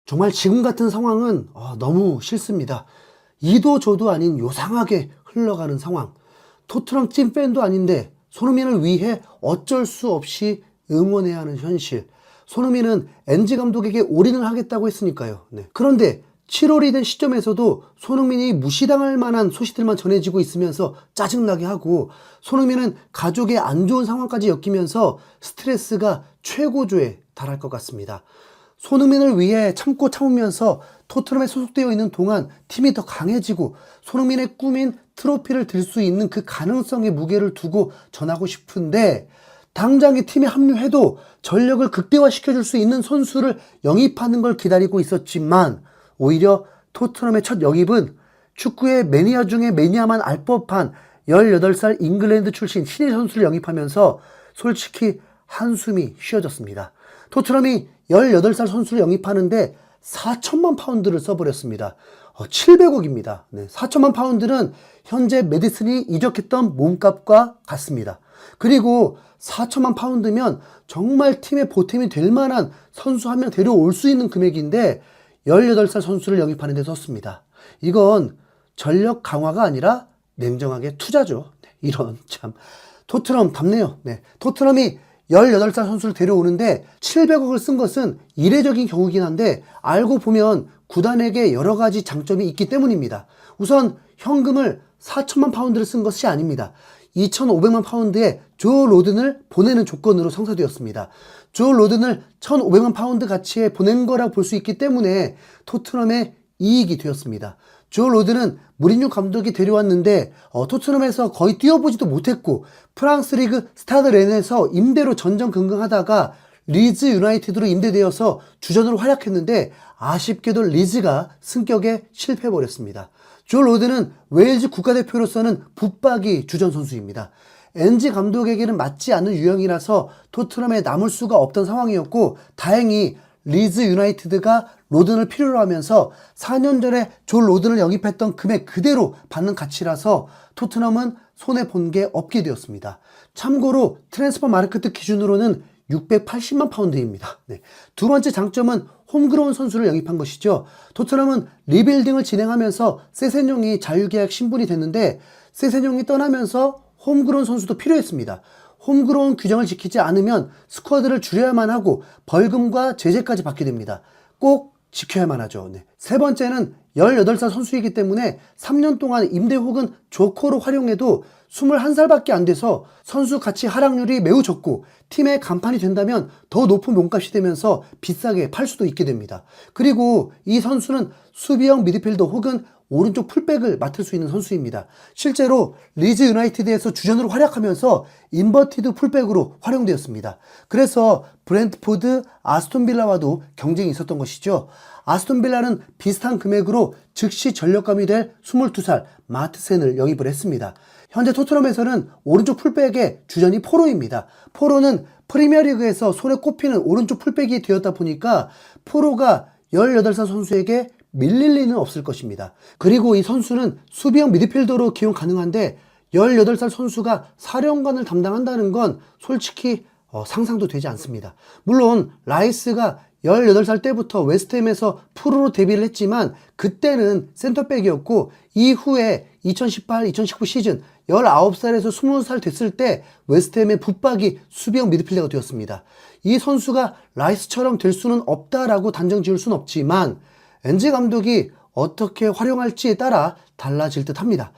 정말 지금 같은 상황은 너무 싫습니다. 이도 저도 아닌 요상하게 흘러가는 상황. 토트넘 찐팬도 아닌데 손흥민을 위해 어쩔 수 없이 응원해야 하는 현실. 손흥민은 엔지 감독에게 올인을 하겠다고 했으니까요. 네. 그런데 7월이 된 시점에서도 손흥민이 무시당할 만한 소식들만 전해지고 있으면서 짜증나게 하고, 손흥민은 가족의 안 좋은 상황까지 엮이면서 스트레스가 최고조에 달할 것 같습니다. 손흥민을 위해 참고 참으면서 토트넘에 소속되어 있는 동안 팀이 더 강해지고 손흥민의 꿈인 트로피를 들 수 있는 그 가능성의 무게를 두고 전하고 싶은데, 당장 이 팀에 합류해도 전력을 극대화시켜줄 수 있는 선수를 영입하는 걸 기다리고 있었지만, 오히려 토트넘의 첫 영입은 축구의 매니아 중에 매니아만 알 법한 18살 잉글랜드 출신 신예 선수를 영입하면서 솔직히 한숨이 쉬어졌습니다. 토트넘이 18살 선수를 영입하는데 4천만 파운드를 써버렸습니다. 700억입니다. 네, 4천만 파운드는 현재 메디슨이 이적했던 몸값과 같습니다. 그리고 4천만 파운드면 정말 팀의 보탬이 될 만한 선수 한 명 데려올 수 있는 금액인데 18살 선수를 영입하는 데 썼습니다. 이건 전력 강화가 아니라 냉정하게 투자죠. 네, 이런 참 토트넘 답네요. 네, 토트넘이 18살 선수를 데려오는데 700억을 쓴 것은 이례적인 경우긴 한데, 알고 보면 구단에게 여러 가지 장점이 있기 때문입니다. 우선 현금을 4천만 파운드를 쓴 것이 아닙니다. 2,500만 파운드의 조 로든을 보내는 조건으로 성사되었습니다. 조 로든을 1,500만 파운드 가치에 보낸 거라고 볼 수 있기 때문에 토트넘의 이익이 되었습니다. 조 로든은 무리뉴 감독이 데려왔는데 토트넘에서 거의 뛰어보지도 못했고, 프랑스 리그 스타드 렌에서 임대로 전전긍긍하다가 리즈 유나이티드로 임대되어서 주전으로 활약했는데 아쉽게도 리즈가 승격에 실패해버렸습니다. 조 로든은 웨일즈 국가대표로서는 붙박이 주전 선수입니다. 엔지 감독에게는 맞지 않는 유형이라서 토트넘에 남을 수가 없던 상황이었고, 다행히 리즈 유나이티드가 로든을 필요로 하면서 4년 전에 조 로든을 영입했던 금액 그대로 받는 가치라서 토트넘은 손해본 게 없게 되었습니다. 참고로 트랜스퍼 마르크트 기준으로는 680만 파운드입니다. 네. 두 번째 장점은 홈그로운 선수를 영입한 것이죠. 토트넘은 리빌딩을 진행하면서 세세뇽이 자유계약 신분이 됐는데, 세세뇽이 떠나면서 홈그로운 선수도 필요했습니다. 홈그로운 규정을 지키지 않으면 스쿼드를 줄여야만 하고 벌금과 제재까지 받게 됩니다. 꼭 지켜야만 하죠. 네. 세 번째는 18살 선수이기 때문에 3년 동안 임대 혹은 조커로 활용해도 21살밖에 안 돼서 선수 가치 하락률이 매우 적고, 팀의 간판이 된다면 더 높은 몸값이 되면서 비싸게 팔 수도 있게 됩니다. 그리고 이 선수는 수비형 미드필더 혹은 오른쪽 풀백을 맡을 수 있는 선수입니다. 실제로 리즈 유나이티드에서 주전으로 활약하면서 인버티드 풀백으로 활용되었습니다. 그래서 브렌트포드, 아스톤 빌라와도 경쟁이 있었던 것이죠. 아스톤 빌라는 비슷한 금액으로 즉시 전력감이 될 22살 마트센을 영입을 했습니다. 현재 토트넘에서는 오른쪽 풀백의 주전이 포로입니다. 포로는 프리미어리그에서 손에 꼽히는 오른쪽 풀백이 되었다 보니까 포로가 18살 선수에게 밀릴 리는 없을 것입니다. 그리고 이 선수는 수비형 미드필더로 기용 가능한데 18살 선수가 사령관을 담당한다는 건 솔직히 상상도 되지 않습니다. 물론 라이스가 18살 때부터 웨스트햄에서 프로로 데뷔를 했지만 그때는 센터백이었고, 이후에 2018-2019 시즌 19살에서 20살 됐을 때 웨스트햄의 붙박이 수비형 미드필더가 되었습니다. 이 선수가 라이스처럼 될 수는 없다라고 단정 지을 수는 없지만 엔지 감독이 어떻게 활용할지에 따라 달라질 듯 합니다.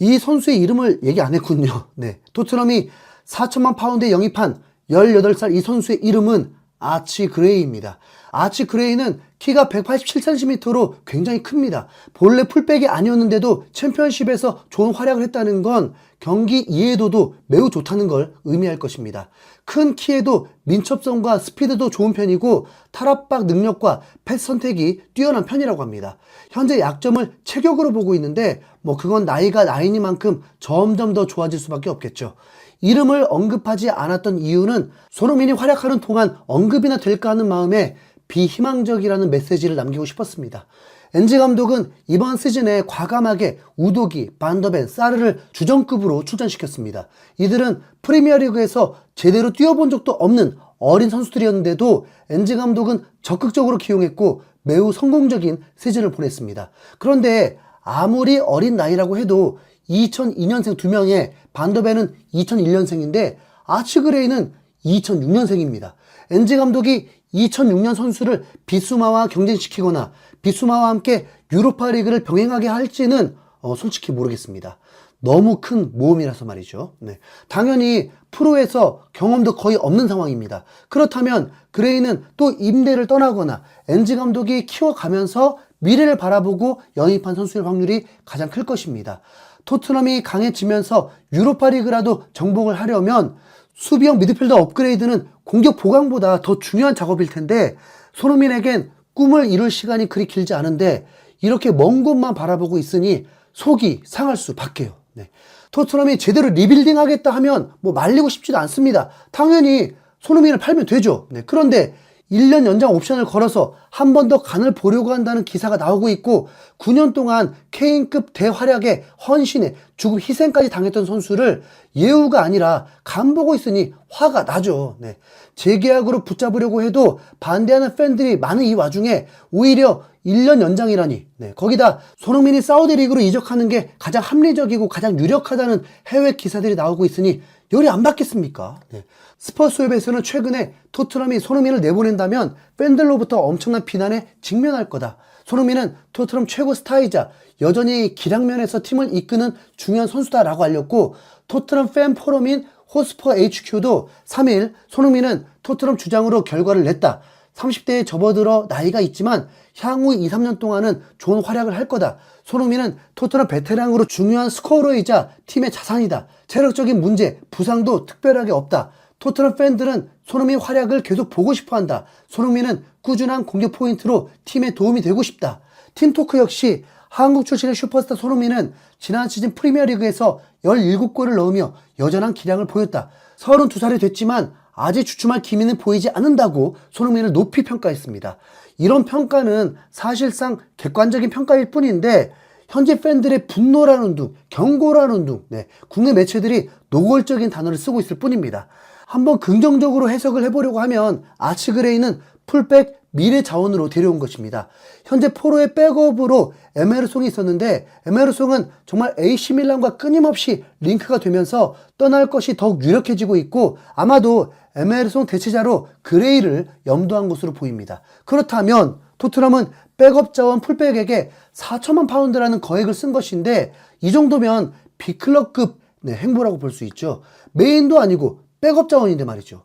이 선수의 이름을 얘기 안 했군요. 네, 토트넘이 4천만 파운드에 영입한 18살 이 선수의 이름은 아치 그레이입니다. 아치 그레이는 키가 187cm로 굉장히 큽니다. 본래 풀백이 아니었는데도 챔피언십에서 좋은 활약을 했다는 건 경기 이해도도 매우 좋다는 걸 의미할 것입니다. 큰 키에도 민첩성과 스피드도 좋은 편이고 탈압박 능력과 패스 선택이 뛰어난 편이라고 합니다. 현재 약점을 체격으로 보고 있는데 그건 나이가 나이니만큼 점점 더 좋아질 수밖에 없겠죠. 이름을 언급하지 않았던 이유는 손흥민이 활약하는 동안 언급이나 될까 하는 마음에 비희망적이라는 메시지를 남기고 싶었습니다. 엔지 감독은 이번 시즌에 과감하게 우도기, 반더벤, 사르를 주전급으로 출전시켰습니다. 이들은 프리미어리그에서 제대로 뛰어본 적도 없는 어린 선수들이었는데도 엔지 감독은 적극적으로 기용했고 매우 성공적인 시즌을 보냈습니다. 그런데 아무리 어린 나이라고 해도 2002년생 2명에 반더벤은 2001년생인데 아츠그레이는 2006년생입니다. 엔지 감독이 2006년 선수를 비수마와 경쟁시키거나 비수마와 함께 유로파리그를 병행하게 할지는 솔직히 모르겠습니다. 너무 큰 모험이라서 말이죠. 네. 당연히 프로에서 경험도 거의 없는 상황입니다. 그렇다면 그레이는 또 임대를 떠나거나 엔지 감독이 키워가면서 미래를 바라보고 영입한 선수일 확률이 가장 클 것입니다. 토트넘이 강해지면서 유로파리그라도 정복을 하려면 수비형 미드필더 업그레이드는 공격 보강보다 더 중요한 작업일 텐데 손흥민에겐 꿈을 이룰 시간이 그리 길지 않은데 이렇게 먼 곳만 바라보고 있으니 속이 상할 수밖에요. 네. 토트넘이 제대로 리빌딩 하겠다 하면 뭐 말리고 싶지도 않습니다. 당연히 손흥민을 팔면 되죠. 네. 그런데 1년 연장 옵션을 걸어서 한 번 더 간을 보려고 한다는 기사가 나오고 있고 9년 동안 케인급 대활약에 헌신에 죽음 희생까지 당했던 선수를 예우가 아니라 간 보고 있으니 화가 나죠. 네. 재계약으로 붙잡으려고 해도 반대하는 팬들이 많은 이 와중에 오히려 1년 연장이라니. 네. 거기다 손흥민이 사우디리그로 이적하는 게 가장 합리적이고 가장 유력하다는 해외 기사들이 나오고 있으니 열이 안 받겠습니까? 네. 스퍼스웹에서는 최근에 토트넘이 손흥민을 내보낸다면 팬들로부터 엄청난 비난에 직면할 거다. 손흥민은 토트넘 최고 스타이자 여전히 기량면에서 팀을 이끄는 중요한 선수다라고 알렸고 토트넘 팬 포럼인 호스퍼 HQ도 3일 손흥민은 토트넘 주장으로 결과를 냈다. 30대에 접어들어 나이가 있지만 향후 2, 3년 동안은 좋은 활약을 할 거다. 손흥민은 토트넘 베테랑으로 중요한 스코어러이자 팀의 자산이다. 체력적인 문제, 부상도 특별하게 없다. 토트넘 팬들은 손흥민 활약을 계속 보고 싶어한다. 손흥민은 꾸준한 공격 포인트로 팀에 도움이 되고 싶다. 팀토크 역시 한국 출신의 슈퍼스타 손흥민은 지난 시즌 프리미어리그에서 17골을 넣으며 여전한 기량을 보였다. 32살이 됐지만 아직 주춤할 기미는 보이지 않는다고 손흥민을 높이 평가했습니다. 이런 평가는 사실상 객관적인 평가일 뿐인데 현재 팬들의 분노라는 둥, 경고라는 둥, 국내 매체들이 노골적인 단어를 쓰고 있을 뿐입니다. 한번 긍정적으로 해석을 해보려고 하면 아츠그레이는 풀백 미래 자원으로 데려온 것입니다. 현재 포로의 백업으로 에메르송이 있었는데 에메르송은 정말 AC밀란과 끊임없이 링크가 되면서 떠날 것이 더욱 유력해지고 있고 아마도 에메르송 대체자로 그레이를 염두한 것으로 보입니다. 그렇다면 토트넘은 백업 자원 풀백에게 4천만 파운드라는 거액을 쓴 것인데 이 정도면 빅클럽급 행보라고 볼 수 있죠. 메인도 아니고 백업 자원인데 말이죠.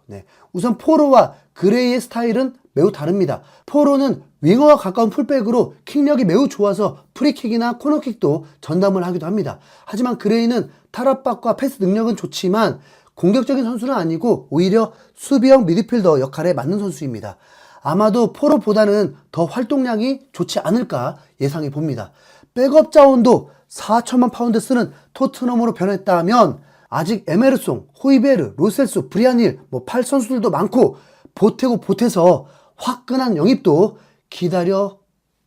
우선 포로와 그레이의 스타일은 매우 다릅니다. 포로는 윙어와 가까운 풀백으로 킥력이 매우 좋아서 프리킥이나 코너킥도 전담을 하기도 합니다. 하지만 그레이는 탈압박과 패스 능력은 좋지만 공격적인 선수는 아니고 오히려 수비형 미드필더 역할에 맞는 선수입니다. 아마도 포로보다는 더 활동량이 좋지 않을까 예상해 봅니다. 백업 자원도 4천만 파운드 쓰는 토트넘으로 변했다면 아직 에메르송, 호이베르, 로셀소, 브리안힐, 팔 선수들도 많고 보태고 보태서 화끈한 영입도 기다려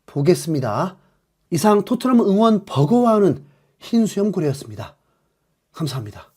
보겠습니다. 이상 토트넘 응원 버거워하는 흰수염 고래였습니다. 감사합니다.